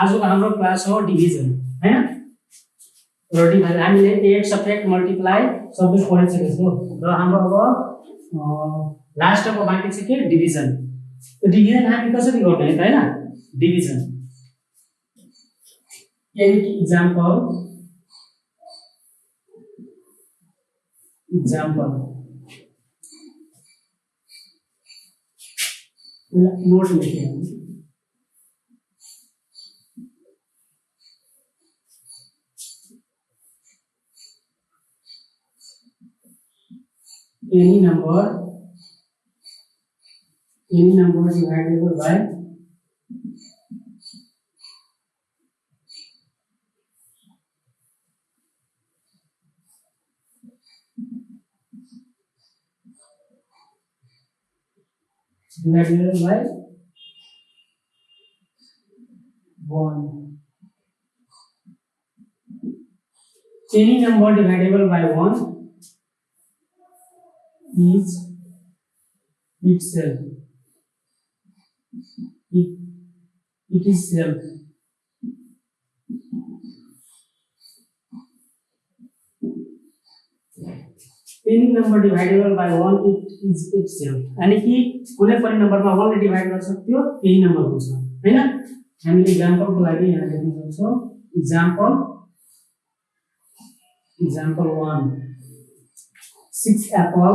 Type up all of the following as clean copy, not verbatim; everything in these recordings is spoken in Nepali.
आजको हाम्रो क्लास हो डिभिजन हैन र डिभिजन हामीले एड सब्ट्र्याक्ट मल्टिप्लाई सबै पढिसकेको छौं र हाम्रो अब लास्टको बाँकी छ के डिभिजन। त्यो डिभिजन हामी कसरी गर्ने त हैन डिभिजन any example नोट लेखें any number dividable by divided by 1. Any number divisible by 1 is itself. It is self. Any number divisible by 1 it is itself. यानी कि कुनै पनि नम्बरमा 1 ले डिवाइड गर्न सक्यो त्यही नम्बर हुन्छ हैन। हामीले एक्जाम्पल को लागि यहाँ लेख्न सक्छौं example 1 6 apple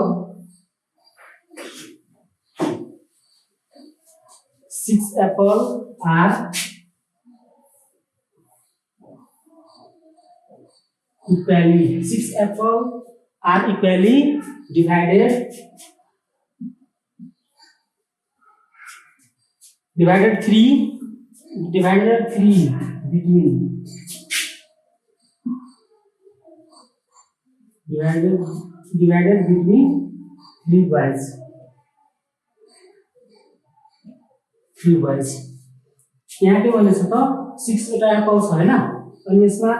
are equally divided 3 between divided between 3 boys यहाँ के भन्ने छ त 6 वटा एप्पल छ हैन अनि यसमा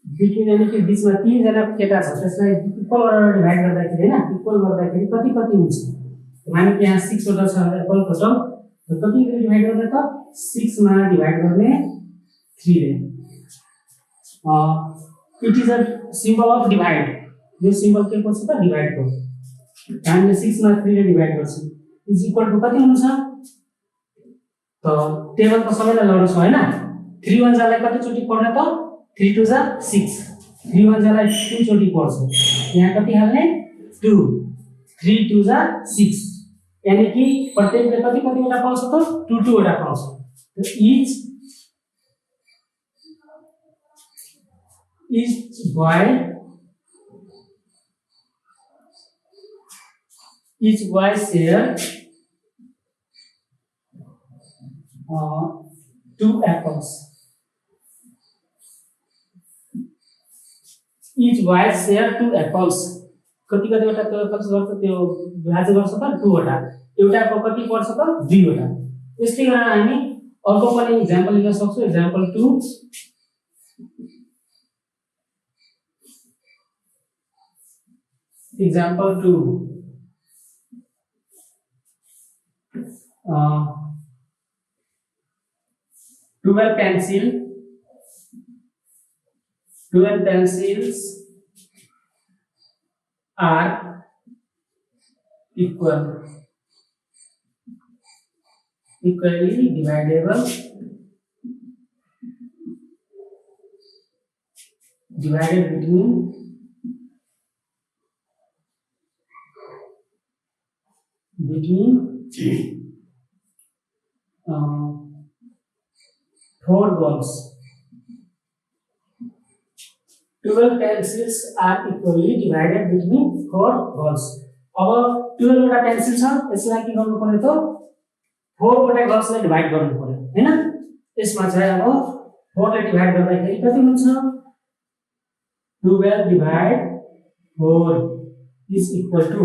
बिट्विन यानी कि बीचमा 3 जना केटा छ त्यसलाई इक्वल गरेर डिवाइड गर्दाखेरि हैन इक्वल गर्दाखेरि कति हुन्छ माने कि यहाँ 6 वटा छ एप्पल टोटल त कति गरी डिवाइड गर्ने त 6 मा डिवाइड गर्ने 3 ले it is a symbol of divide यो सिम्बल के को छ त डिवाइड को हामीले 6 मा 3 ले डिवाइड गर्छौं इज इक्वल टु कति हुन्छ त टेबल त सबैलाई लड्छ हैन 3 1 जालाई कति चोटी पढ्ने त 3 2 जा 6 3 1 जालाई 2 चोटी पढ्छ यहाँ कति हाल्ने 2 3 2 जा 6 यानी कि प्रत्येकले कति वटा पाउँछ त 2 2 वटा पाउँछ त each boy share 2 apples. Each boy share 2 apples. कति वटा त्यो एप्पल्स गर्छ त्यो भाज गर्छ त 2 वटा एउटाको कति पर्छ त 2 वटा यसले गरेर हामी अर्को पनि एक्जाम्पल लिन सक्छौं example 2 12 pencils are equally divided between 4 balls. 12 pencils are equally divided between 4 balls. अब 12 वटा पेन्सिल छ यसलाई के गर्नु पर्यो त 4 वटा बक्सलाई डिवाइड गर्नु पर्यो हैन यसमा चाहिँ अब 4 ले डिवाइड गर्दाखेरि कति हुन्छ 12 डिवाइड 4 is equal to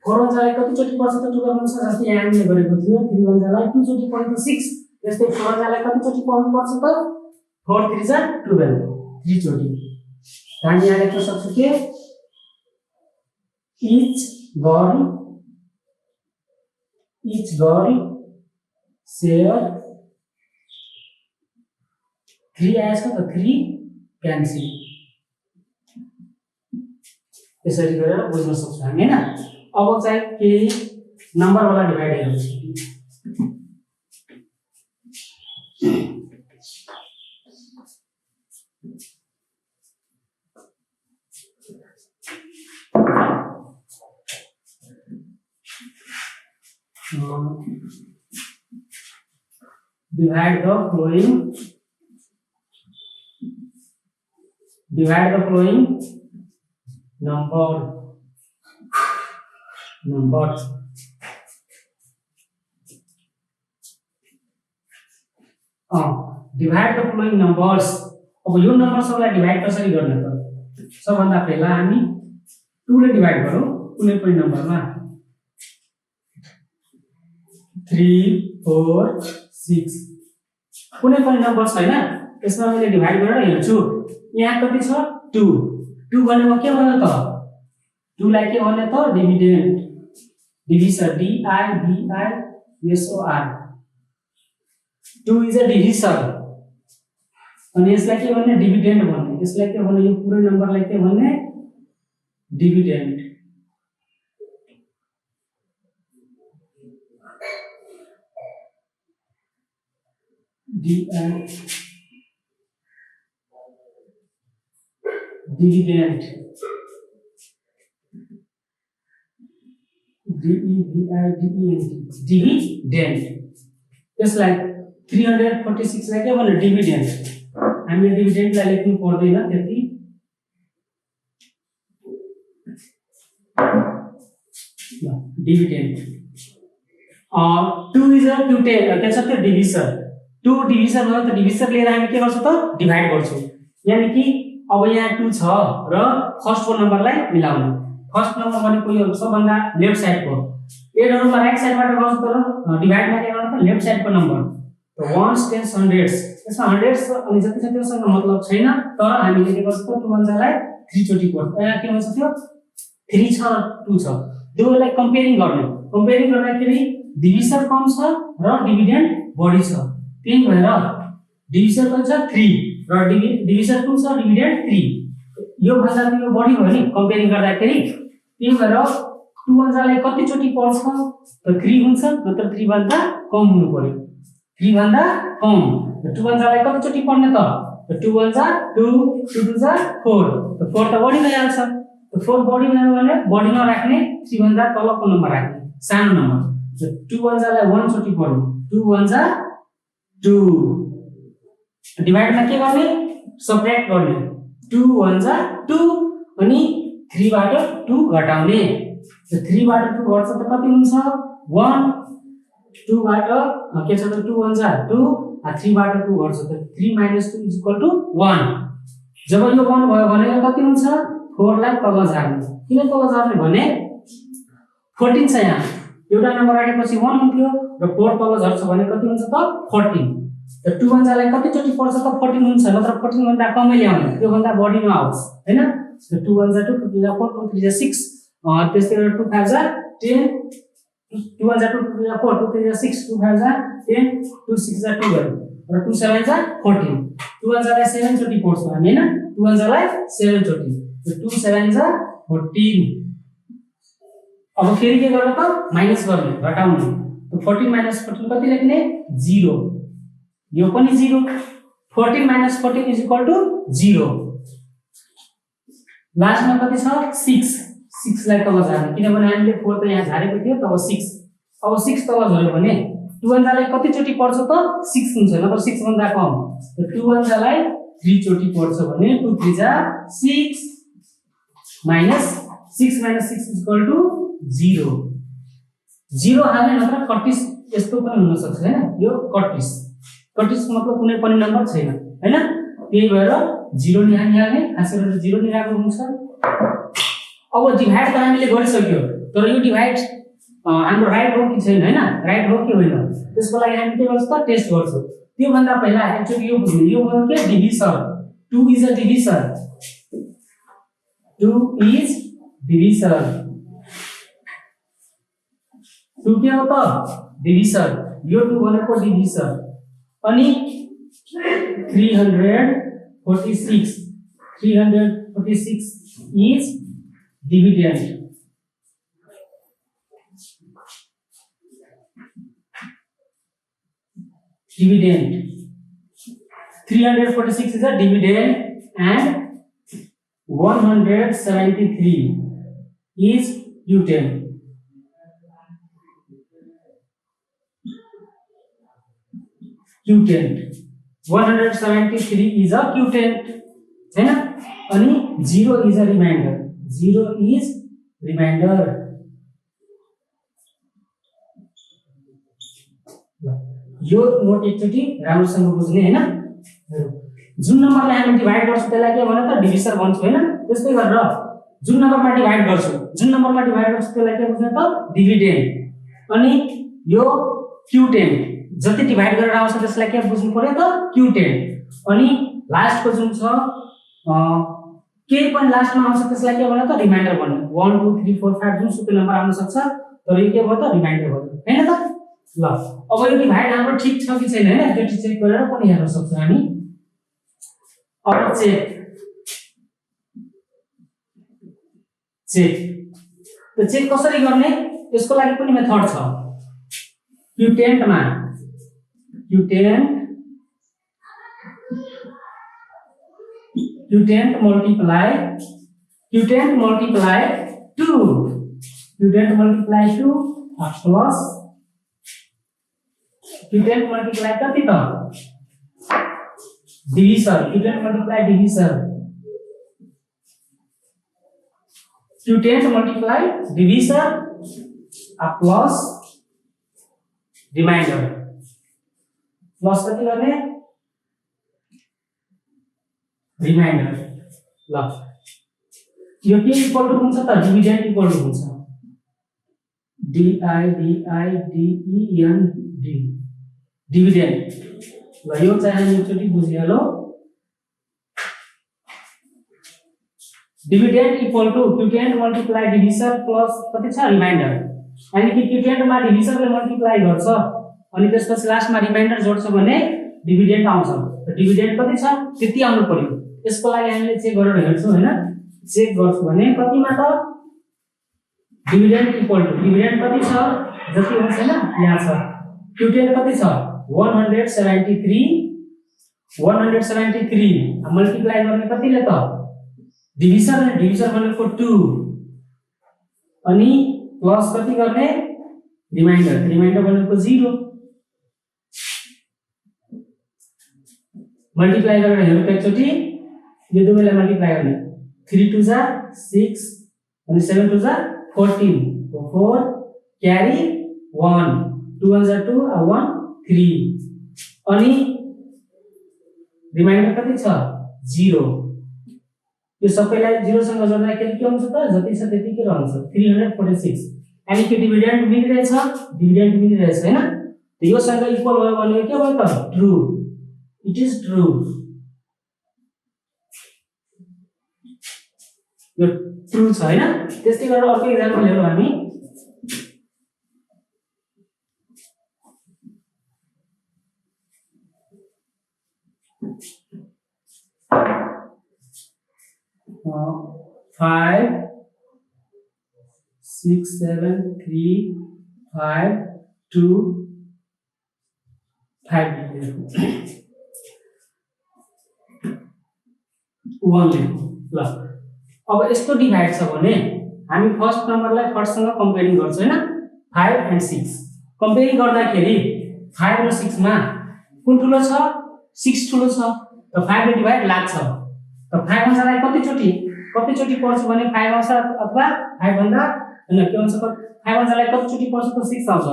4 1 जालाई कति चोटी पर्छ त 12 हुन्छ जस्तै यहाँ हामीले गरेको थियो 3 1 जालाई 2 चोटी पर्छ 6 जस्तै 4 1 जालाई कति चोटी पर्नु पर्छ त 4 3 जा 12 3 चोटी हामी यहाँ लेख्न सक्छौं के each girl share 3 आएछ त 3 क्यान्सल यसरी गरेर बुझ्न सक्छौं हामी हैन। अब चाहिँ केही नम्बर वाला डिभाइड हेरौँ। divide the following numbers divide the following numbers। अब यो नम्बर सबलाई डिभाइड कसरी गर्ने त? सबभन्दा पहिला हामी 2 ले डिभाइड गरौँ कुनै पनि नम्बरमा। 3 4 6 कुनै पनि नम्बर छैन यसमा मैले डिभाइड गरेर हेर्छु यहाँ कति छ 2 2 भनेको के भन्नु त 2 लाई के भन्ने त dividend division DIVISOR 2 is a division अनि यसलाई के भन्ने डिभिडेन्ड भन्ने यसलाई के भन्ने यो पुरै नम्बरलाई के भन्ने डिभिडेन्ड डिभिडेन्ड डिभिडेन्ड यसलाई 346 लाई के भन्ने डिभिडेन्ड हामीले डिभिडेन्डलाई लेख्नु पर्दैन त्यति डिभिडेन्ड 2 इज अ क्युटेड के छ त्यो डिभिजन 2 डिभिजन हो त डिभिजन लिएर हामी के गर्छौं त डिभाइड गर्छौं यानी कि अब यहाँ 2 छ र फर्स्ट को नम्बरलाई मिलाउनु फर्स्ट नम्बर भनेको यो सबभन्दा लेफ्ट साइडको एडहरुमा राइट साइडबाट गर्छ तर डिभाइडमा के गर्नु त लेफ्ट साइडको नम्बर त वन्स टेन्स हन्ड्रेड्स यसमा हन्ड्रेड्स अनि जति छ त्योसँग मतलब छैन तर हामीले के गर्छौं त 2 वन्जालाई 3 चोटी गर्छ यहाँ के भन्छ त्यो 3 छ र 2 छ दुवैलाई कम्पेयरिङ गर्दाखेरि डिभिजन कम छ र डिभिडेन्ड बढी छ त्यही भएर डिभिजन कति छ 3 र डिभिजन 2 छ डिभिडेन्ड 3 यो भन्दा यो बढी भयो नि कम्पेयरिङ गर्दाखेरि त्यही भएर 2 वन्जालाई कति चोटी पर्छ त 3 हुन्छ नत्र 3 भन्दा कम हुनु पर्यो 3 भन्दा कम 2 वन्जालाई कति चोटी पर्ने त 2 वन्जा 2 2 2 जा 4 त 4 त बढी भइहाल्छ त 4 बढी भयो भने बढी नराख्ने 3 भन्दा तलको नम्बर राख्ने सानो नम्बर 2 वन्जालाई 1 चोटी पर्ने 2 वन्जा 2 डिभाइडमा के गर्ने सबट्र्याक्ट गर्ने 2 वन्जा 2 अनि 3 बाट 2 घटाउने 3 बाट 2 घट्छ त कति हुन्छ 1 2 बाट के छ त 2 वन्जा 2 3 बाट 2 घट्छ त 3 - 2 = 1 जब यो 1 भयो भने कति हुन्छ 4 लाई तल झार्ने किन तल झार्ने भने 14 छ यहाँ एउटा नम्बर राखेपछि 1 हुन्थ्यो र 4 तल झर्छ भने कति हुन्छ त 14 त 2 वन्जालाई कति चोटी पर्छ त 14 हुन्छ नत्र 14 भन्दा कमै ल्याउने त्यो भन्दा बढी नआओस् हैन त 2 वन्जा 2 2 जा 4 2 3 जा 6 त्यसै गरेर 2 5 जा 10 2 वन्जा 2 2 जा 4 2 3 जा 6 2 5 जा 10 2 6 जा 12 र 2 7 जा 14 2 वन्जालाई 7 चोटी पर्छ हामी हैन 2 वन्जालाई 7 चोटी त 2 7 जा 14 अब फेरि के गर्ने त माइनस गर्ने घटाउने त 14 - 14 कति लेख्ने 0 यो पनि 0 14 - 14 = 0 लास्टमा कति छ 6 6 लाई तल झार्ने किनभने हामीले 4 त यहाँ झारेको थियो तब 6 अब 6 तल झर्यो भने 2 वन्जालाई कति चोटी पर्छ त 6 हुन्छ नत्र 6 भन्दा कम त 2 वन्जालाई 3 चोटी पर्छ भने 2 3 जा 6 माइनस 6 - 6 = 0 0 हाल्ने नत्र 31 यस्तो पनि हुन सक्छ हैन यो 31 31 मतलब कुनै पनि नम्बर छैन हैन त्यही भएर 0 नि हाल्ने खास गरेर 0 नि राख्नु हुन्छ अब डिभाइड त हामीले गरिसक्यो तर यो डिभाइड हाम्रो राइट हो कि छैन हैन राइट हो कि होइन त्यसको लागि हामी के गर्छौं त टेस्ट गर्छौं त्यो भन्दा पहिला एक्चुअली यो बुझ्नु यो भयो के division 2 is a division 2 is division 2 के हो त डिभिजन यो 2 भनेको डिभिजन अनि 346 is dividend. Dividend 346 is a dividend and 173 is Q10. Q10 173 is a Q10 है ना अनि 0 is a remainder. 0 is remainder. यो नोट एकचोटी राम्रोसँग बुझ्ने हैन जुन नम्बरलाई हामी डिभाइड गर्छौं त्यसलाई के भन्छ त डिभिजन भन्छौं हैन त्यस्तै गरेर जुन नम्बरमा डिभाइड गर्छौं त्यसलाई के भन्छ त डिभिडेन्ड अनि यो Q10 जति डिभाइड गरेर आउँछ त्यसलाई के बुझ्नु पर्यो त Q10 अनि लास्टको जुन छ के पनि लास्टमा आउँछ त्यसलाई के भन्छ त रिमाइन्डर भन्ने 1 2 3 4 5 जुन सुकै नम्बर आउन सक्छ तर यो के भयो त रिमाइन्डर भयो हैन त ल अब यो डिभाइड हाम्रो ठीक छ कि छैन हैन त्यो चेक गरेर पनि हेर्न सक्छौं हामी अब चेक त चेक कसरी गर्ने यसको लागि पनि मेथड छ Q10 मा Q10 multiply 2 plus Q10 multiply कति त divisor Q10 multiply divisor Q10 multiply divisor plus remainder plus कति गर्ने रिमाइन्डर ल यो के इक्वल टु हुन्छ त डिभिडेन्ड इक्वल टु हुन्छ DIVIDEND डिभिडेन्ड ल यो चाहिँ हामी एकचोटी बुझिहालौ dividend equal to Q10 multiply division plus कति छ रिमाइन्डर अनि कि Q10 मा डिभिजनले मल्टिप्लाई गर्छ अनि त्यसपछि लास्टमा रिमाइन्डर जोड्छ भने डिभिडेन्ड आउँछ त डिभिडेन्ड कति छ त्यति आउनु पर्यो यसको लागि हामीले चेक गरेर हेर्छौं हैन चेक गर्छु भने कतिमा त डिभिडेन्ड इक्वल टु डिभिडेन्ड कति छ जति हुन्छ हैन यहाँ छ Q10 कति छ 173 मल्टिप्लाई गर्ने कतिले त डिभिजन भनेको 2 अनि प्लस कति गर्ने रिमाइन्डर भनेको 0 मल्टिप्लाई गरेर हेरौँ एकचोटी यो दुवैलाई मल्टिप्लाई गर्ने 3 2 जा 6 अनि 7 2 जा 14 4 क्यारी 1 2 1 जा 2 1 3 अनि रिमाइन्डर कति छ 0 यो सबैलाई 0 सँग जोड्दाखेरि के हुन्छ त जति छ त्यतिकै रहन्छ 346 अनि के डिभिडेन्ड मिलिरहेछ हैन त यो सँग इक्वल भयो भने के भयो त ट्रू इट इज ट्रू यो ट्रू छ हैन त्यस्तै गरेर अर्को एक्जाम्पल हेरौँ हामी 5 6 7 3 5 2 5 1 लेख्नु ल अब यस्तो डिभाइड छ भने हामी फर्स्ट नम्बरलाई फर्स्ट सँग कम्पेयरिङ गर्छौं हैन 5 and 6 कम्पेयरिङ गर्दाखेरि 5 र 6 मा कुन ठुलो छ 6 ठुलो छ त 5 ले डिभाइड लाग्छ त 5 भन्दालाई कति चोटी पर्छ भने 5 आउँछ अथवा 5 भन्दा हैन के हुन्छ 5 भन्दालाई कति चोटी पर्छ त 6 आउँछ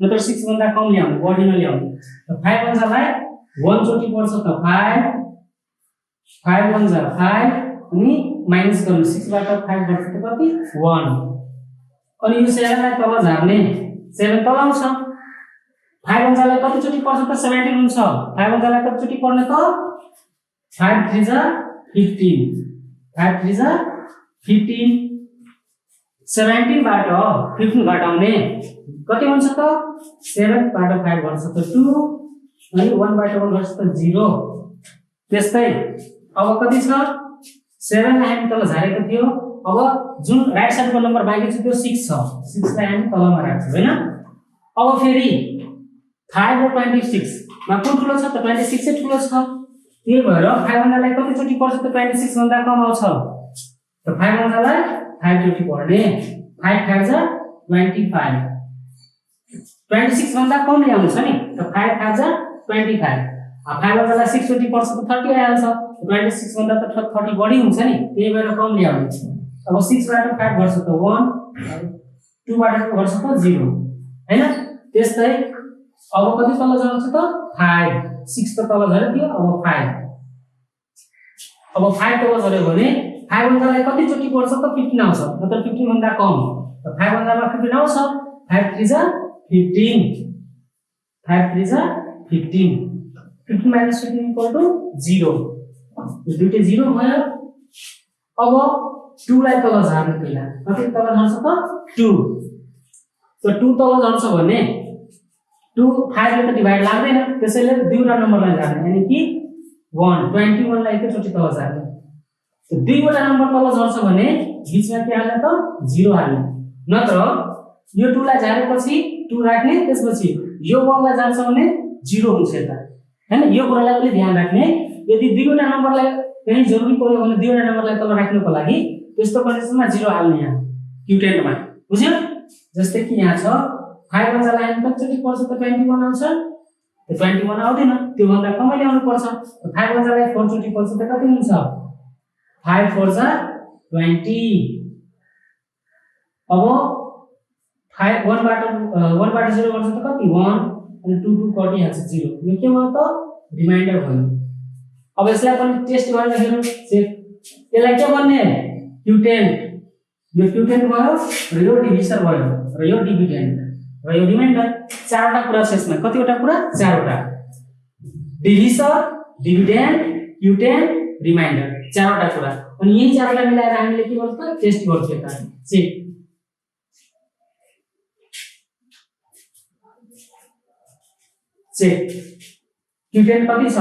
नत्र 6 भन्दा कम ल्याउनु बढी नल्याउनु त 5 भन्दालाई 1 चोटी पर्छ त 5 भन्दा 5 अनि माइनस गर्नु 6 बाट 5 गर्छ त कति 1 अनि यो 7 लाई तल झार्ने 7 तल आउँछ 5 भन्दालाई कति चोटी पर्छ त 17 हुन्छ 5 भन्दालाई कति चोटी पर्ने त 5 3 जा 15 5 3 जा 15 17 बाट 15 घटाउने कति हुन्छ त 7 बाट 5 गर्छ त 2 अनि 1 बाट 1 गर्छ त 0 त्यस्तै अब कति छ 7 लाई हामी तल झारेको थियो अब जुन राइट साइडको नम्बर बाँकी छ त्यो 6 छ 6 लाई हामी तलमा राख्छौं हैन अब फेरि 5 र 26 मा कुन ठुलो छ त 26 चाहिँ ठुलो छ त्यही भएर 5 भन्दालाई कति चोटी पर्छ त 26 भन्दा कम आउँछ त 5 भन्दालाई 5 चोटी पर्ने 5 5 जा 25 26 भन्दा कम ल्याउनु छ नि त 5 5 जा 25 5 भन्दालाई 6 चोटी पर्छ त 30 आइहाल्छ 26 भन्दा त 30 बढी हुन्छ नि त्यही भएर कम ल्याउनु अब 6 बाट 5 गर्छ त 1 2 बाट गर्छ त 0 हैन त्यस्तै अब कति तल झर्छ त 5 6 त तल झर्यो थियो अब 5 तल झर्यो भने 5 भन्दालाई कति चोटी पर्छ त 15 आउँछ मतलब 15 भन्दा कम त 5 भन्दामा 15 आउँछ 5 3 जा 15 5 3 जा 15 15 minus 15 equal to 0 यो दुईटै 0 भयो अब 2 लाई तल झार्नु पहिला कति तल झर्छ त 2 त 2 तल झर्छ भने 2 5 ले त डिवाइड लाग्दैन त्यसैले दुईवटा नम्बरलाई झार्ने यानी कि 1 21 लाई एकैचोटी तल झार्ने त दुईवटा नम्बर तल झर्छ भने बीचमा के हाल्ने त 0 हाल्ने नत्र यो 2 लाई झारेपछि 2 राख्ने त्यसपछि यो 1 लाई झार्छ भने 0 हुन्छ यता हैन यो कुरालाई पनि ध्यान राख्ने यदि दुईवटा नम्बरलाई कहीं जरुरी पर्यो भने दुईवटा नम्बरलाई तल राख्नको लागि त्यस्तो कन्डिसनमा 0 हाल्ने यहाँ क्युटेन्टमा बुझ्यो जस्तै कि यहाँ छ 5 भन्दा लाइन कतिचोटी पर्छ त 21 आउँछ त 21 आउँदैन त्यो भन्दा कमै ल्याउनु पर्छ त 5 भन्दा लाइन 4 चोटी पर्छ त कति हुन्छ 5 4 जा 20 अब 5 1 बाट 0 गर्छ त कति 1 अनि 2 2 कटिहाल्छ 0 यो के भयो त रिमाइन्डर भयो अब यसलाई पनि टेस्ट गरेर हेरौँ यसलाई के भन्ने क्युटेन्ट यो क्युटेन्ट भयो र यो डिभिजन भयो र यो डिभिडेन्ड र यो रिमाइन्डर चारवटा कुरा छ यसमा कतिवटा कुरा चारवटा डिभिजन डिभिडेन्ड क्युटेन्ट रिमाइन्डर चारवटा कुरा अनि यही चारलाई मिलाएर हामीले के गर्छौं त टेस्ट गर्छौं यता चेक क्युटेन्ट कति छ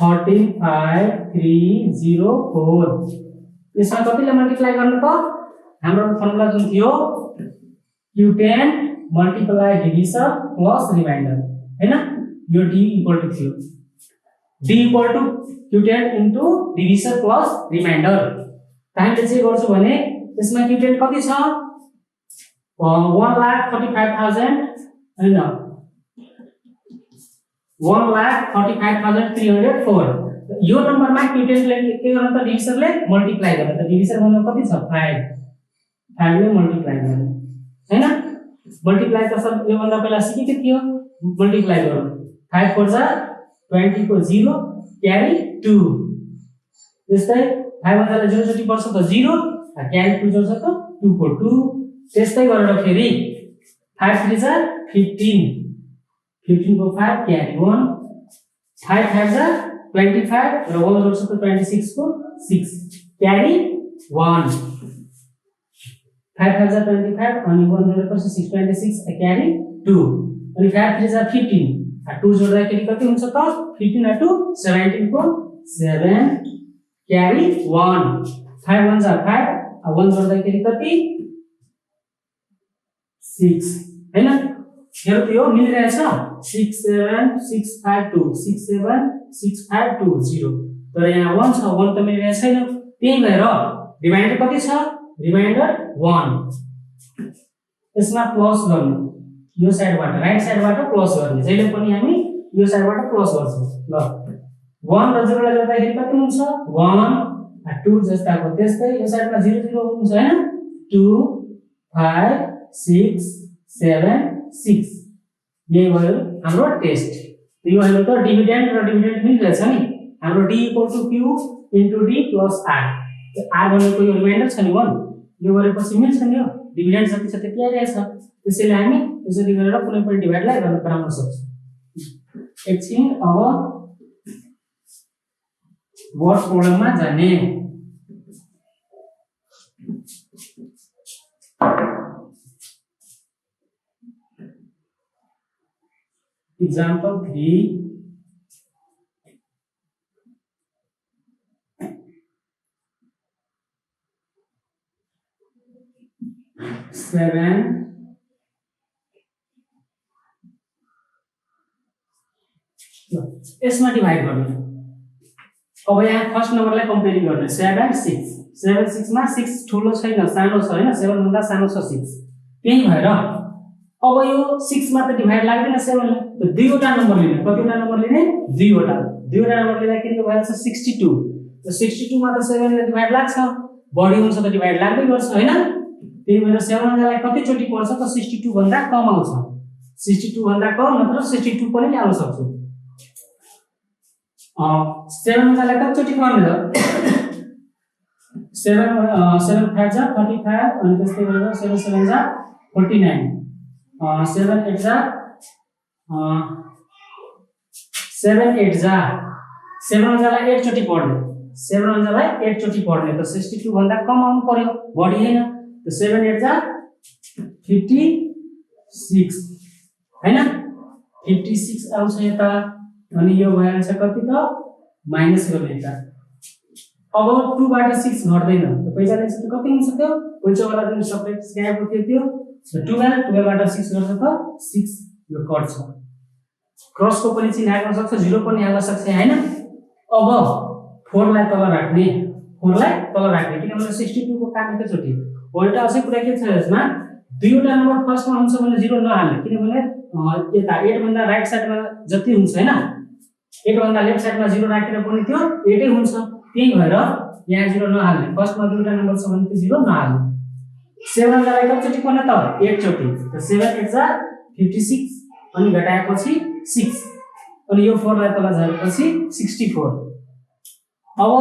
135,304 यसमा कतिले मल्टिप्लाई गर्नु त हाम्रो फर्मुला जुन थियो quotient multiply division plus remainder हैन यो d इक्वल टु थियो d equal to quotient into division plus remainder हामीले चाहिँ गर्छु भने यसमा क्युटेन्ट कति छ 1,35,000 हैन 1,35,304 यो नम्बरमा क्युटेन्टले के गर्नु त डिभिजनले मल्टिप्लाई गर्नु त डिभिजन भन्नु कति छ 5 ले मल्टिप्लाई गर्नु हैन मल्टिप्लाई त सब यो भन्दा पहिला सिकेको थियो मल्टिप्लाई गर्नु 5 4 जा 20 को 0 क्यारी 2 त्यस्तै 5 भन्दा 0 चोटी पर्छ त 0 क्यारी 2 जोड्छ त 2 को 2 त्यस्तै गरेर फेरि 5 3 जा 15 15 को 5 carry 1 5 5 जा 25 र 1 जोड्छ त 26 को 6 carry 1 5 5 जा 25 अनि 1 जोडेपछि 6 26 carry 2 अनि 5 3 जा 15 2 जोड्दाखेरि कति हुन्छ त 15 2 17 को 7 carry 1 5 1 जा 5 1 जोड्दाखेरि कति 6 हैन हेर त यो मिलिरहेछ 67652 67652 तर यहाँ 1 छ 1 त मिलिरहेछ छैन त्यही भएर रिमाइन्डर कति छ रिमाइन्डर 1 यसमा प्लस गर्नु यो साइडबाट राइट साइडबाट प्लस गर्ने जहिले पनि हामी यो साइडबाट प्लस गर्छौं ल 1 र 0 लाई जोड्दाखेरि कति हुन्छ 1 2 जस्ताको त्यस्तै यो साइडमा 0 0 हुन्छ हैन 2 5 6 7 6 यही भयो हाम्रो टेस्ट यो अहिले त डिभिडेन्ड र डिभिडेन्ड मिलिरहेछ नि हाम्रो d q * d + r r भनेको यो रिमाइन्डर छ नि 1 यो गरेपछि मिल्छ नि यो डिभिडेन्ड जति छ त्यति आइरहेछ त्यसैले हामी यसरी गरेर कुनै पनि डिभाइडलाई गर्न सक्छौं एकछिन अब वर्ड प्रब्लममा जाने Example 3 7 यसमा डिभाइड गर्ने। अब यहाँ फर्स्ट नम्बरलाई कम्पेयरिङ गर्ने 7 6 7 6 मा 6 ठुलो छैन सानो छ हैन 7 भन्दा सानो छ 6 त्यही भएर अब यो 6 मा त डिभाइड लाग्दैन 7 ले त दुईवटा नम्बर लिने कतिवटा नम्बर लिने दुईवटा नम्बर लिँदाखेरि के भइहाल्छ 62 त 62 मा त 7 ले डिभाइड लाग्छ बढी हुन्छ त डिभाइड लाग्दै गर्छ हैन त्यही भएर 7 लाई कति चोटी पर्छ त 62 भन्दा कम आउँछ 62 भन्दा कम नत्र 62 पनि ल्याउन सक्छु 7 लाई कति चोटी पर्ने त 7 5 जा 35 अनि त्यस्तै गरेर 7 7 जा 49 7 8 जा 7 8 जा 7 लाई 8 चोटी पढ्ने 7 लाई 8 चोटी पढ्ने त 62 भन्दा कम आउनु पर्यो बढी हैन त 7 8 जा 56 हैन 56 आउँछ यता अनि यो भइहाल्छ कति त माइनस गर्ने यता अब 2 बाट 6 घट्दैन त पैसाले चाहिँ कति हुन्छ त्यो पैसा वाला जुन सब्ट्र्याक्ट गएको थियो त्यो 12 बाट 6 गर्छ त 6 यो कट छ क्रस को पनि चिन्ह हाल्न सक्छ 0 पनि हाल्न सक्छ हैन अब 4 लाई तल राख्ने किनभने 62 को काम एकैचोटी उल्टा असै कुरा के छ यसमा दुईवटा नम्बर फर्स्टमा हुन्छ भने 0 नहाल्ने किनभने यता 8 भन्दा राइट साइडमा जति हुन्छ हैन 8 भन्दा लेफ्ट साइडमा 0 राखेर पनि त्यो 8 नै हुन्छ त्यही भएर यहाँ 0 नहाल्ने फर्स्टमा दुईवटा नम्बर छ भने त्यो 0 नहाल्ने 7 लाई कति चोटी पर्ने त 8 चोटी त 7 8 जा 56 अनि घटाएपछि 6 अनि यो 4 लाई तल झारेपछि 64 अब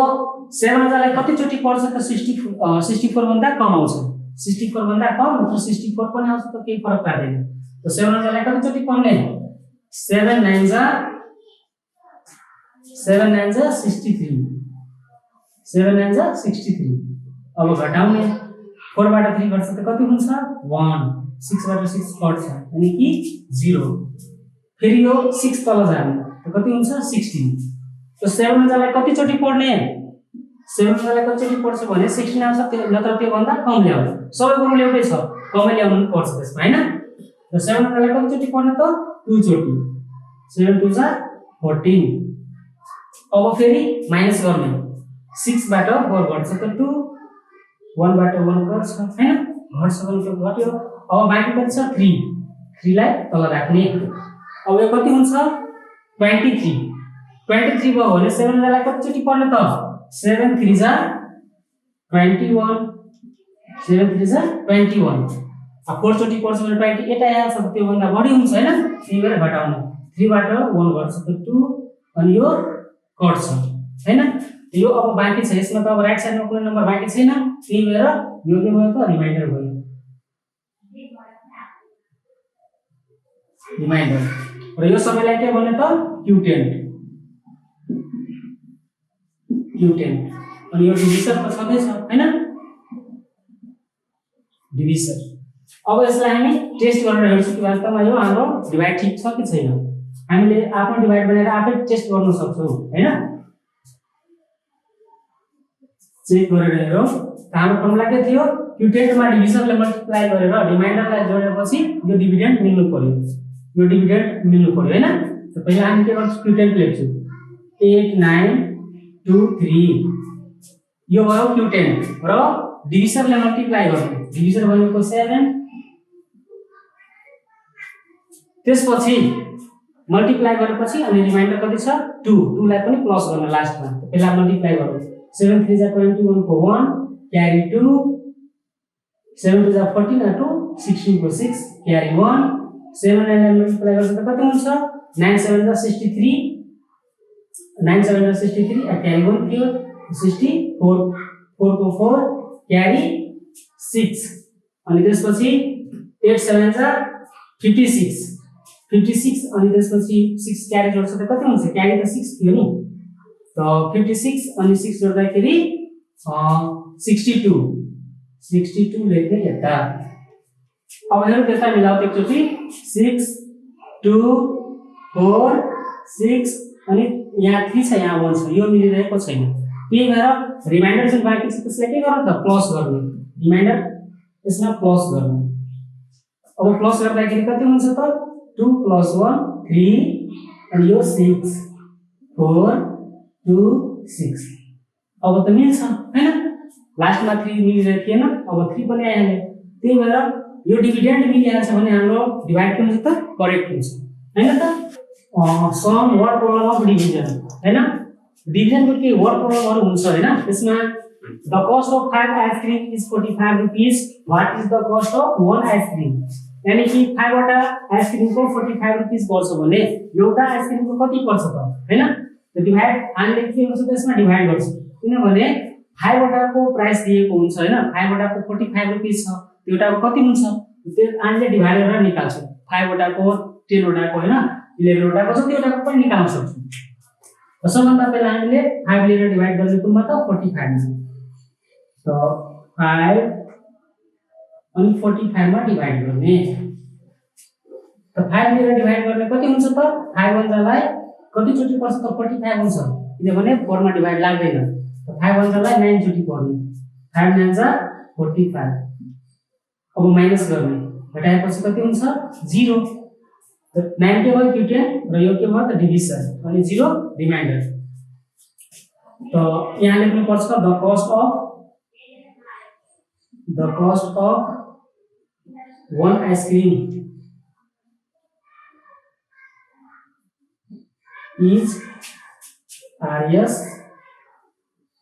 7 लाई कति चोटी पर्छ त 64 भन्दा कम आउँछ 64 भन्दा कम नत्र 64 पनि आउँछ त केही फरक पर्दैन त 7 लाई कति चोटी पर्ने 7 9 जा 63 7 9 जा 63 अब घटाउने 4 बाट 3 घट्छ त कति हुन्छ 1 6 बाट 6 घट्छ अनि कि 0 फेरि यो 6 तल जाने त कति हुन्छ 16 त 7 लाई कति चोटी पढ्ने 7 लाई कति चोटी पढ्छ भने 16 आउँछ त्यो नत्र त्यो भन्दा कम ल्याउनु सबैको एउटै छ कमै ल्याउनु पर्छ त्यसमा हैन र 7 लाई कति चोटी पढ्ने त 2 चोटी 7 2 जा 14 अब फेरि माइनस गर्ने 6 बाट 4 घट्छ त 2 1 बाट 1 घट्छ हैन घट्छ भने के घट्यो अब बाँकी कति छ 3 लाई तल राख्ने अब यो कति हुन्छ 23 भयो भने 7 लाई कति चोटी पर्ने त 7 3 जा 21 7 3 जा 21 अब 4 चोटी पर्छ भने 28 आइहाल्छ त्यो भन्दा बढी हुन्छ हैन त्यही भएर घटाउने 3 बाट 1 घट्छ त 2 अनि यो कट छ हैन यो अब बाँकी छ यसमा त अब राइट साइडमा कुनै नम्बर बाँकी छैन त्यही भएर यो के भयो त रिमाइन्डर भयो रिमाइन्डर र यो सबैलाई के भन्ने त Q10 अनि यो डिभिजन त छँदै छ हैन डिभिजन अब यसलाई हामी टेस्ट गरेर हेर्छौं कि वास्तवमा यो हाम्रो डिभाइड ठीक छ कि छैन हामीले आफ्नो डिभाइड बनाएर आफै टेस्ट गर्न सक्छौं हैन चेक गरेर हेरौं हाम्रो फर्मुला के थियो Q10 मा डिभिजनले मल्टिप्लाई गरेर रिमाइन्डरलाई जोडेपछि यो डिभिडेन्ड मिल्नु पर्यो हैन त पहिला हामी के गर्छौं Q10 लेख्छौं 8 9 2 3 यो भयो Q10 र डिभिजनले मल्टिप्लाई गर्ने डिभिजन भनेको 7 त्यसपछि मल्टिप्लाई गरेपछि अनि रिमाइन्डर कति छ 2 लाई पनि प्लस गर्न लास्टमा पहिला मल्टिप्लाई गरौँ 7 3 जा 21 को 1 क्यारी 2 7 2 जा 14 र 2 16 को 6 क्यारी 1 7 9 लाई मल्टिप्लाई गर्छ त कति हुन्छ 9 7 जा 63 9 7 जा 63 क्यारी 1 थियो 64 4 को 4 क्यारी 6 अनि त्यसपछि 8 7 जा 56 अनि त्यसपछि 6 क्यारी जोड्छ त कति हुन्छ क्यारी त 6 थियो नि त 56 अनि 6 जोड्दाखेरि 62 लेख्ने यता अब हेरौँ त्यसलाई मिलाऊ एकचोटी 6 2 4 6 अनि यहाँ 3 छ यहाँ 1 छ यो मिलिरहेको छैन त्यही भएर रिमाइन्डर जुन बाँकी छ त्यसलाई के गर्नु त प्लस गर्नु रिमाइन्डर यसमा प्लस गर्ने। अब प्लस गर्दाखेरि कति हुन्छ त 2 + 1 3 अनि यो 6 4 2 6 अब त मिल्छ हैन। लास्टमा 3 मिलिरहेको थिएन, अब 3 पनि आइहाल्यो। त्यही भएर यो डिभिडेन्ड मिलिहाल्छ भने हाम्रो डिभाइड के हुन्छ त करेक्ट हुन्छ हैन त। Some word problem of division हैन। डिभिजनको के वर्ड प्रब्लमहरु हुन्छ हैन। त्यसमा the cost of 5 ice cream is 45 rupees, what is the cost of 1 ice cream. यानी कि 5 वटा आइसक्रिमको 45 रुपीस पर्छ भने एउटा आइसक्रिमको कति पर्छ त हैन। त डिभाइड हामीले के गर्छ त्यसमा डिभाइड गर्छ, किनभने 5 वटाको प्राइस दिएको हुन्छ हैन। 5 वटाको 45 रुपीस छ, एउटाको कति हुन्छ त्यो हामीले डिभाइड गरेर निकाल्छ। 5 वटाको 10 वटाको हैन 11 वटाको जति वटाको पनि निकाल्न सक्छौं। सबभन्दा पहिला हामीले 5 लिएर डिभाइड गर्ने कुनमा त 45 त 5 अनि 45 मा डिभाइड गर्ने। त 5 लिएर डिभाइड गर्ने कति हुन्छ त 5 वन्जालाई कति चोटी पर्छ त 45 हुन्छ, किनभने 4 मा डिभाइड लाग्दैन। त 5 वन्जालाई 9 चोटी पर्ने, 5 9 जा 45। अब माइनस गर्ने, घटाएपछि कति हुन्छ 0। त 9 के भयो क्युटेन र यो के भयो त डिभिजन अनि 0 रिमाइन्डर। त यहाँ लेख्नु पर्छ the cost of 1 ice cream is RS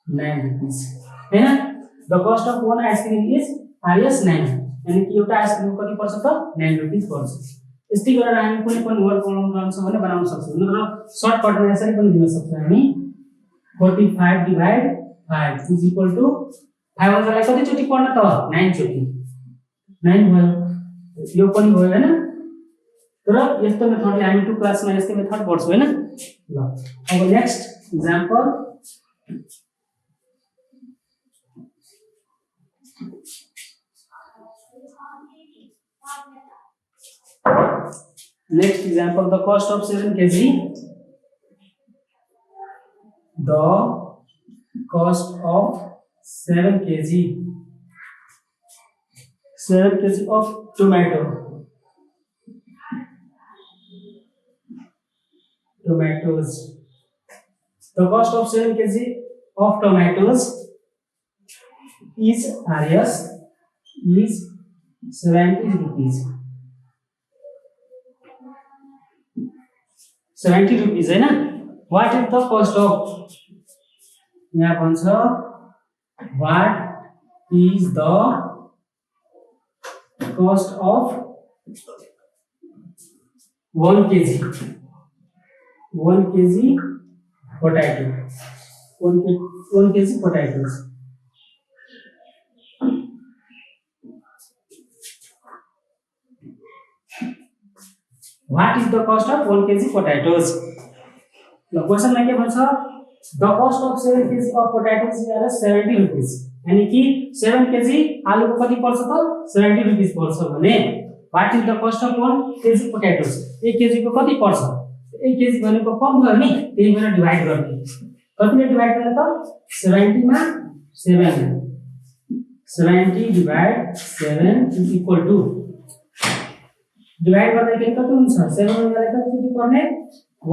9 rupees हैन। The cost of 1 ice cream is RS 9, यानी कि एउटा आइसक्रिम कति पर्छ त 9 रुपीस पर्छ। यस्तै गरेर हामी कुनै पनि वर्ड प्रब्लम गर्न छ भने बनाउन सक्छौं। नत्र सर्टकटमा यसरी पनि दिन सक्छौं हामी 45 डिभाइड 5 इज इक्वल टु 5 वन्जालाई कति चोटी पढ्न त 9 चोटी, 9 भयो। यो पनि भयो हैन। तर यस्तो मेथडले हामी 2 क्लासमा यस्तो मेथड पढ्छौं हैन। ल अब next example the cost of 7 kg, the cost of 7 kg of tomatoes. The cost of 7 kg of tomatoes is RS is 70 rupees. 70 rupees हैन। What is the cost of, यहाँ भन्छ what is the cost of 1 kg potato, 1 kg potatoes। What is the cost of 1 kg potatoes? The question में क्या भन्छ the cost of 7 kg of potatoes is 70 rupees, यानी कि 7 kg आलू को कति पर्छ त 70 रुपीस पर्छ भने what is the cost of 1 kg potatoes, 1 kg को कति पर्छ 1 kg भनेको कम भयो नि, त्यही भएर डिभाइड गर्ने। कतिले डिभाइड गर्ने त 70 मा 7, 70 divide 7 is equal to divide गर्दाखेरि कति हुन्छ 7 वन्जालाई कति चोटी पर्ने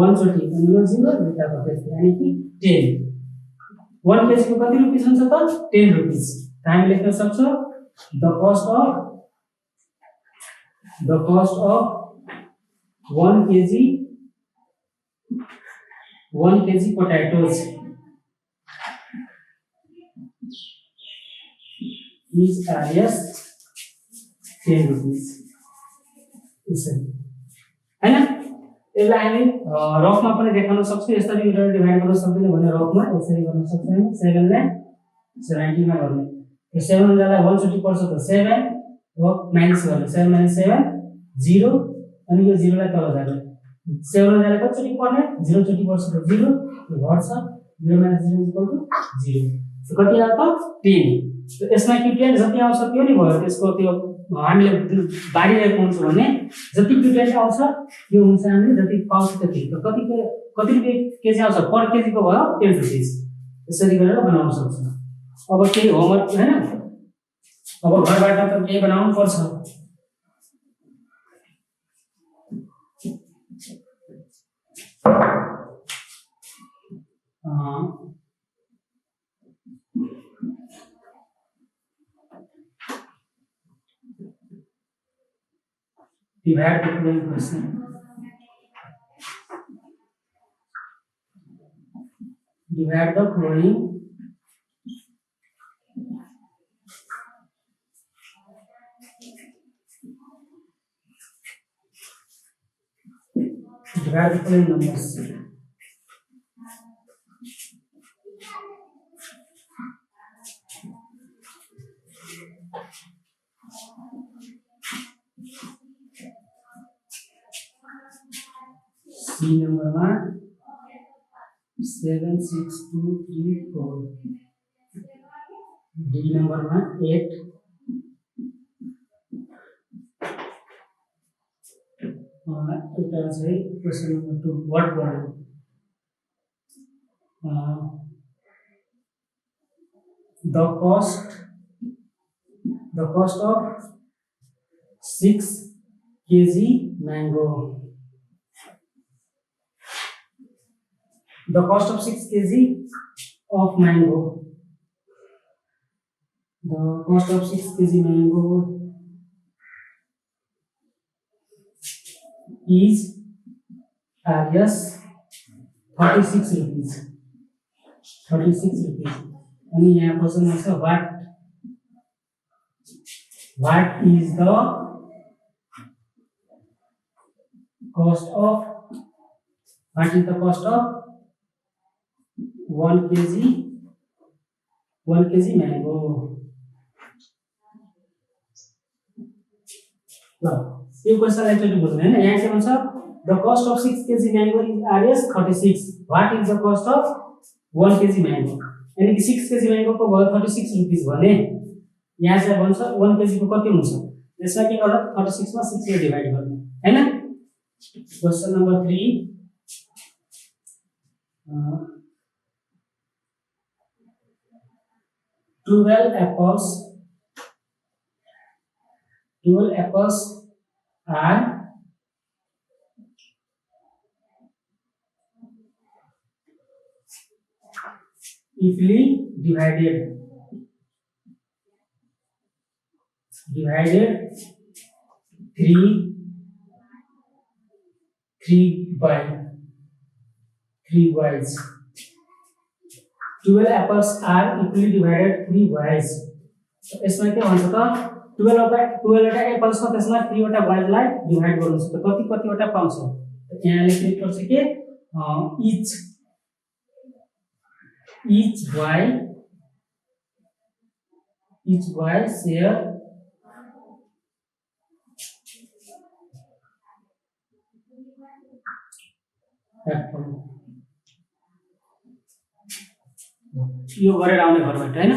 1 चोटी अनि यो 0 दुईटा पर्छ, यानी कि 10। 1 kg को कति रुपैस हुन्छ त 10 रुपैस। त हामी लेख्न सक्छौं the cost of 1 kg potatoes is RS 10 rupees हैन। यसलाई हामी रफमा पनि देखाउन सक्छौं, यसरी डिभाइड गर्न सक्दैन भने रफमा यसरी गर्न सक्छौं। 7 लाई 70 मा गर्ने, यो 7 वन्जालाई 1 चोटी पर्छ त 7 र माइनस गर्ने, 7 - 7 0 अनि यो 0 लाई तल जाने, 7 वन्जालाई कति चोटी पर्ने 0 चोटी पर्छ त 0 यो घट्छ, 0 - 0 0 त कति आयो त 10। यसमा क्युटेन्ट जति आउँछ त्यो नि भयो, त्यसको त्यो हामीले बाडिरहेको हुन्छ भने जति क्युटेन्ट आउँछ त्यो हुन्छ हामीले जति पाउँछ त्यति। त कति रुपैयाँ केजी आउँछ पर केजी को भयो 10 रुपैस। यसरी गरेर बनाउन सक्छौं। अब केही होमवर्क हैन, अब घरबाट त केही बनाउनु पर्छ। Divide the following question. Divide the following numbers. C number 1 7 6 2 3 4. D number 1 8. Question number 2. What problem? The cost of 6 kg mango. The cost of 6 kg of mango. The cost of 6 kg mango is yes 36 rupees. 36 rupees. And यहाँ क्वेश्चन में what is the cost of 1 kg mango? यो क्वेश्चन एक्चुअली बुझ्नु हैन। यहाँ के भन्छ the cost of 6 kg mango is RS 36। What is the cost of 1 kg mango? यानी कि 6 kg मैंगो को भयो 36 रुपैस भने यहाँ चाहिँ भन्छ 1 kg को कति हुन्छ? त्यसमा के गर्नु 36 मा 6 ले डिवाइड गर्नु हैन। Question number 3 12 apples are equally divided 3 ways. 12 apples are equally divided 3 ways. यसमा के भन्छ त 12 वटा एप्पल्स छ त्यसमा 3 वटा वाइजलाई डिवाइड गर्नु छ त कति वटा पाउँछ? यहाँ लेख्नु पर्छ के each y share apple. यो गरेर आउने घरबाट हैन।